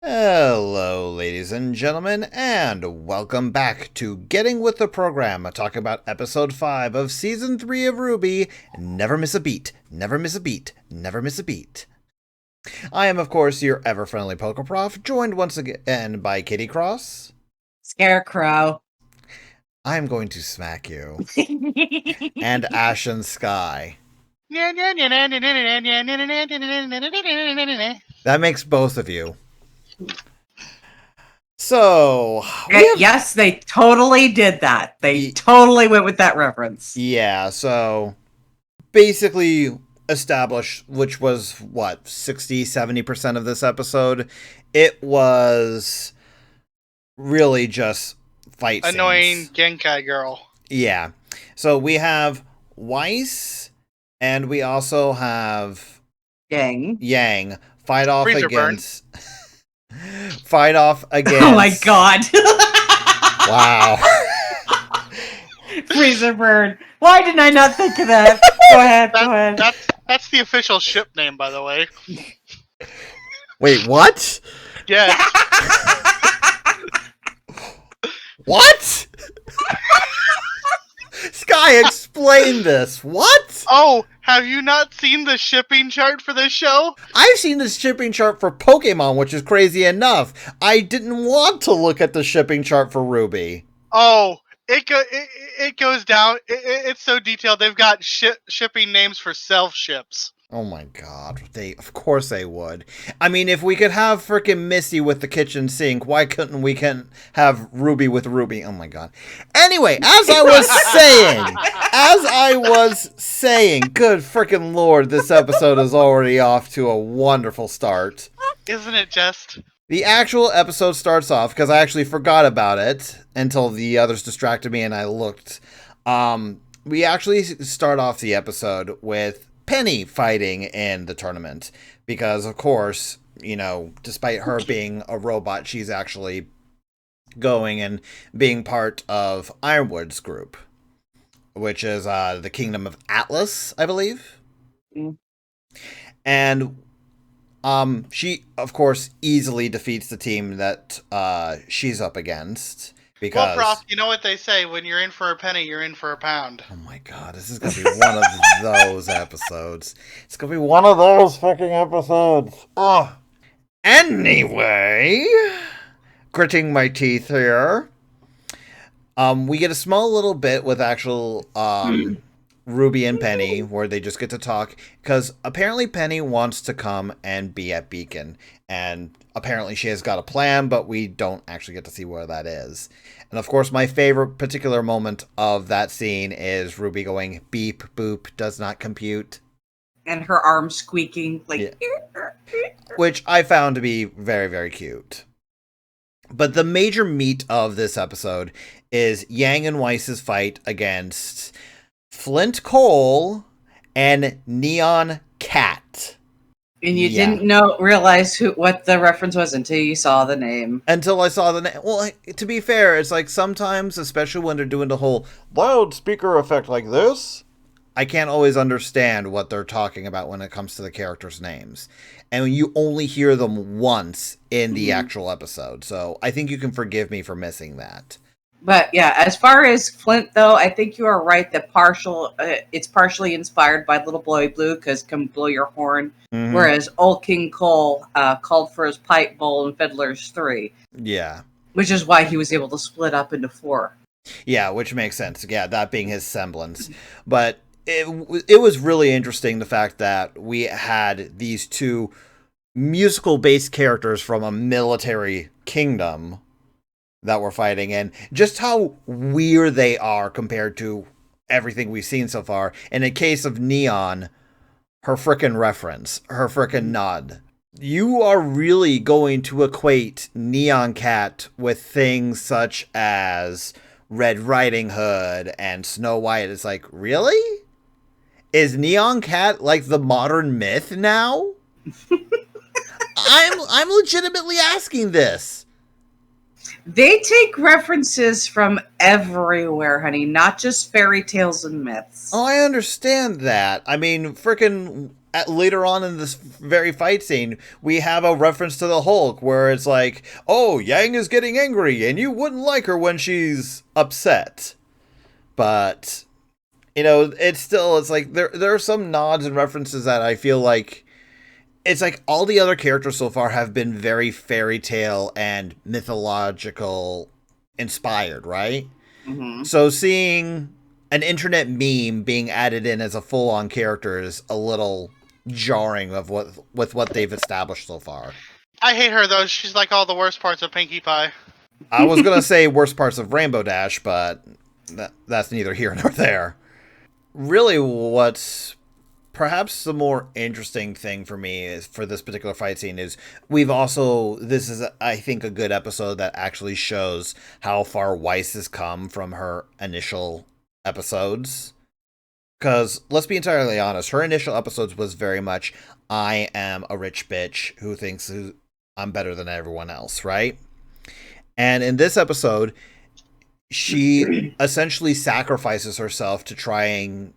Hello, ladies and gentlemen, and welcome back to Getting With the Program, talking about episode 5 of season 3 of RWBY, Never Miss a Beat, Never Miss a Beat, Never Miss a Beat. I am, of course, your ever-friendly Pokeprof, joined once again by Kitty Kross. Scarecrow. I'm going to smack you. And Ashen Sky. That makes both of you. So, yes, they totally did that. They totally went with that reference. Yeah, so basically established, which was what, 60-70% of this episode, it was really just fight annoying scenes. Genkai girl. Yeah. So we have Weiss and we also have Yang fight off Freezer against fight off against Oh my god. Wow. Freezer Bird. Why didn't I not think of that? Go ahead. That's the official ship name, by the way. Wait, what? Yes. What? Sky, explain this. What? Oh, have you not seen the shipping chart for this show? I've seen the shipping chart for Pokemon, which is crazy enough. I didn't want to look at the shipping chart for RWBY. Oh, it goes down. It's so detailed. They've got shipping names for self ships. Oh my god, of course they would. I mean, if we could have frickin' Misty with the kitchen sink, why couldn't we have RWBY with Ruby? Oh my god. Anyway, as I was saying, good frickin' lord, this episode is already off to a wonderful start. Isn't it just? The actual episode starts off, because I actually forgot about it until the others distracted me and I looked. We actually start off the episode with Penny fighting in the tournament because, of course, you know, despite her being a robot, she's actually going and being part of Ironwood's group, which is the Kingdom of Atlas, I believe. Mm. And she, of course, easily defeats the team that she's up against. Because, well, Prof, you know what they say, when you're in for a penny, you're in for a pound. Oh my god, this is going to be one of those episodes. It's going to be one of those fucking episodes. Oh. Anyway, gritting my teeth here. We get a small little bit with actual RWBY and Penny, where they just get to talk, because apparently Penny wants to come and be at Beacon, and apparently she has got a plan, but we don't actually get to see where that is. And of course, my favorite particular moment of that scene is RWBY going, beep, boop, does not compute. And her arm squeaking, like... Yeah. Which I found to be very, very cute. But the major meat of this episode is Yang and Weiss's fight against Flint Cole and NYAN CAT. And you didn't realize what the reference was until you saw the name. Until I saw the name. Well, to be fair, it's like sometimes, especially when they're doing the whole loudspeaker effect like this, I can't always understand what they're talking about when it comes to the characters' names. And you only hear them once in the actual episode. So I think you can forgive me for missing that. But yeah, as far as Flint, though, I think you are right that it's partially inspired by Little Boy Blue, because Come Blow Your Horn, whereas Old King Cole called for his pipe bowl in Fiddler's 3. Yeah. Which is why he was able to split up into 4. Yeah, which makes sense. Yeah, that being his semblance. But it was really interesting, the fact that we had these two musical-based characters from a military kingdom that we're fighting, and just how weird they are compared to everything we've seen so far. In the case of NYAN, her frickin' reference, her frickin' nod. You are really going to equate NYAN CAT with things such as Red Riding Hood and Snow White. It's like, really? Is NYAN CAT like the modern myth now? I'm legitimately asking this. They take references from everywhere, honey, not just fairy tales and myths. Oh, I understand that. I mean, frickin' later on in this very fight scene, we have a reference to the Hulk where it's like, oh, Yang is getting angry and you wouldn't like her when she's upset. But, it's like there are some nods and references that I feel like it's like all the other characters so far have been very fairy tale and mythological inspired, right? Mm-hmm. So seeing an internet meme being added in as a full-on character is a little jarring with what they've established so far. I hate her though. She's like all the worst parts of Pinkie Pie. I was gonna say worst parts of Rainbow Dash, but that's neither here nor there. Really, what's perhaps the more interesting thing for me is for this particular fight scene is this is, I think, a good episode that actually shows how far Weiss has come from her initial episodes. Because, let's be entirely honest, her initial episodes was very much, I am a rich bitch who thinks I'm better than everyone else, right? And in this episode, she essentially sacrifices herself to try and,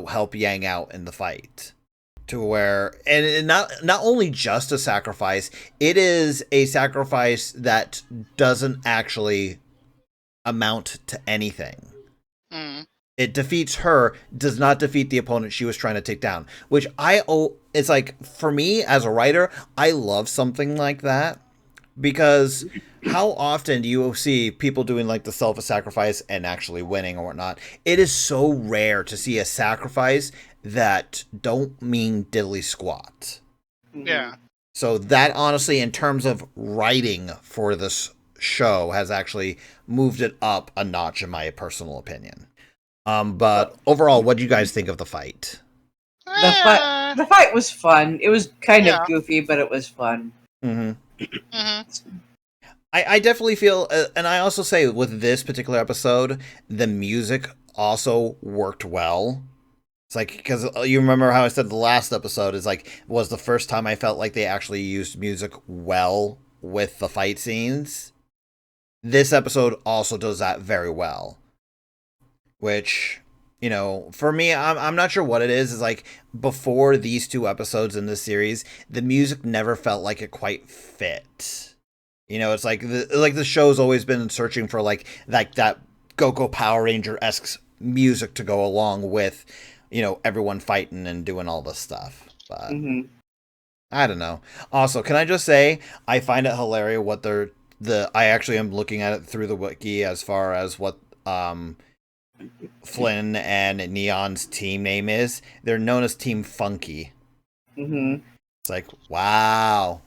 help Yang out in the fight. To where, and not only just a sacrifice, it is a sacrifice that doesn't actually amount to anything. Mm. It defeats her, does not defeat the opponent she was trying to take down. Which it's like, for me as a writer, I love something like that. Because how often do you see people doing like the self-sacrifice and actually winning or whatnot? It is so rare to see a sacrifice that don't mean diddly squat. Yeah. So that honestly, in terms of writing for this show, has actually moved it up a notch in my personal opinion. But overall, what do you guys think of the fight? The fight was fun. It was kind of goofy, but it was fun. Mm-hmm. Mm-hmm. I definitely feel, and I also say with this particular episode, the music also worked well. It's like, because you remember how I said the last episode was the first time I felt like they actually used music well with the fight scenes. This episode also does that very well. Which, for me, I'm not sure what it is. It's like, before these two episodes in this series, the music never felt like it quite fit. It's like the show's always been searching for like that Go-Go Power Ranger-esque music to go along with, everyone fighting and doing all this stuff. But I don't know. Also, can I just say, I find it hilarious what I actually am looking at it through the wiki as far as what Flynn and Neon's team name is. They're known as Team Funky. Mm-hmm. It's like, wow.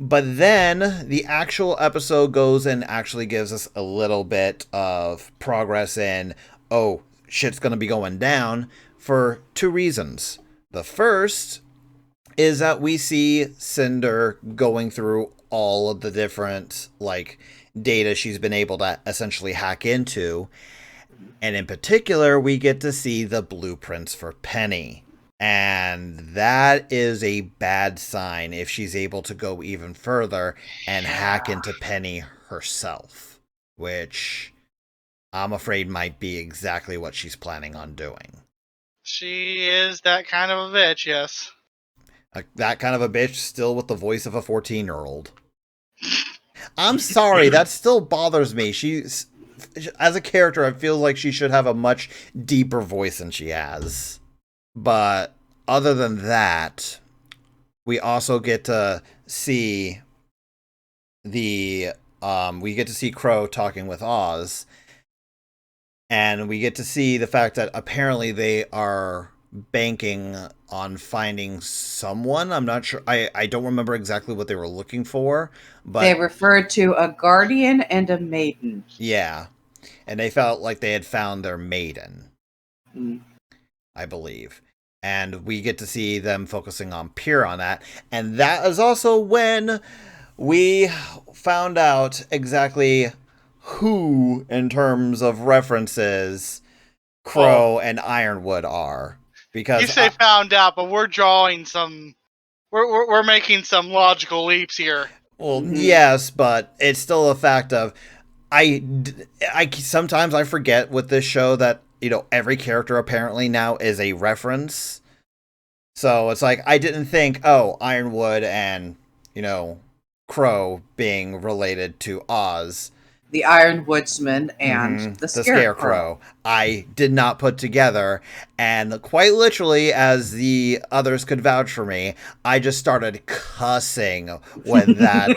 But then the actual episode goes and actually gives us a little bit of progress in, oh, shit's going to be going down for two reasons. The first is that we see Cinder going through all of the different, data she's been able to essentially hack into. And in particular, we get to see the blueprints for Penny. And that is a bad sign if she's able to go even further and hack into Penny herself, which I'm afraid might be exactly what she's planning on doing. She is that kind of a bitch, yes. That kind of a bitch, still with the voice of a 14-year-old. I'm sorry, that still bothers me. As a character, I feel like she should have a much deeper voice than she has. But other than that, we also get to see Crow talking with Oz, and we get to see the fact that apparently they are banking on finding someone. I'm not sure. I don't remember exactly what they were looking for, but they referred to a guardian and a maiden. Yeah. And they felt like they had found their maiden, I believe. And we get to see them focusing on Pure on that. And that is also when we found out exactly who, in terms of references, Crow and Ironwood are. Because you say found out, but we're drawing some... We're making some logical leaps here. Well, yes, but it's still a fact of... I sometimes I forget with this show that, every character apparently now is a reference. So it's like, I didn't think, oh, Ironwood and, you know, Crow being related to Oz. The Iron Woodsman and the Scarecrow. I did not put together, and quite literally, as the others could vouch for me, I just started cussing when that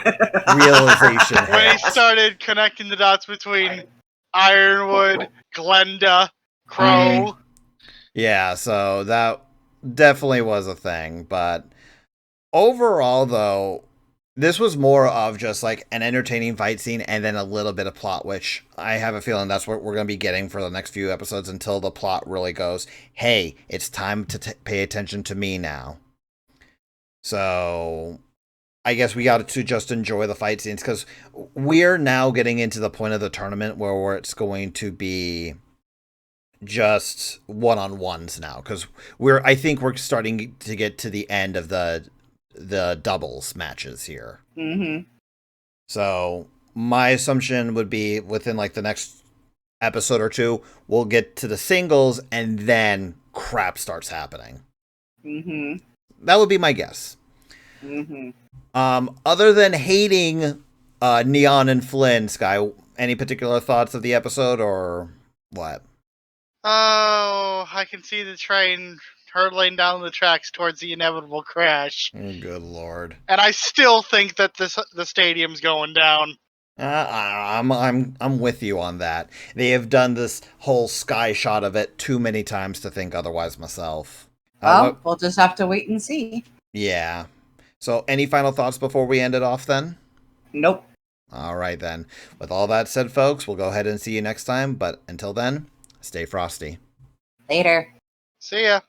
realization hit. When he started connecting the dots between Ironwood, Glenda, Crow. Yeah, so that definitely was a thing, but overall, though, this was more of just like an entertaining fight scene and then a little bit of plot, which I have a feeling that's what we're going to be getting for the next few episodes until the plot really goes, hey, it's time to pay attention to me now. So I guess we got to just enjoy the fight scenes because we're now getting into the point of the tournament where it's going to be just one-on-ones now, because I think we're starting to get to the end of the doubles matches here. So my assumption would be within like the next episode or two, we'll get to the singles and then crap starts happening. That would be my guess. Other than hating Neon and Flynn, Sky, any particular thoughts of the episode or what? Oh, I can see the train hurtling down the tracks towards the inevitable crash. Oh, good lord! And I still think that the stadium's going down. I'm with you on that. They have done this whole sky shot of it too many times to think otherwise myself. We'll just have to wait and see. Yeah. So, any final thoughts before we end it off then? Nope. All right then. With all that said, folks, we'll go ahead and see you next time. But until then, stay frosty. Later. See ya.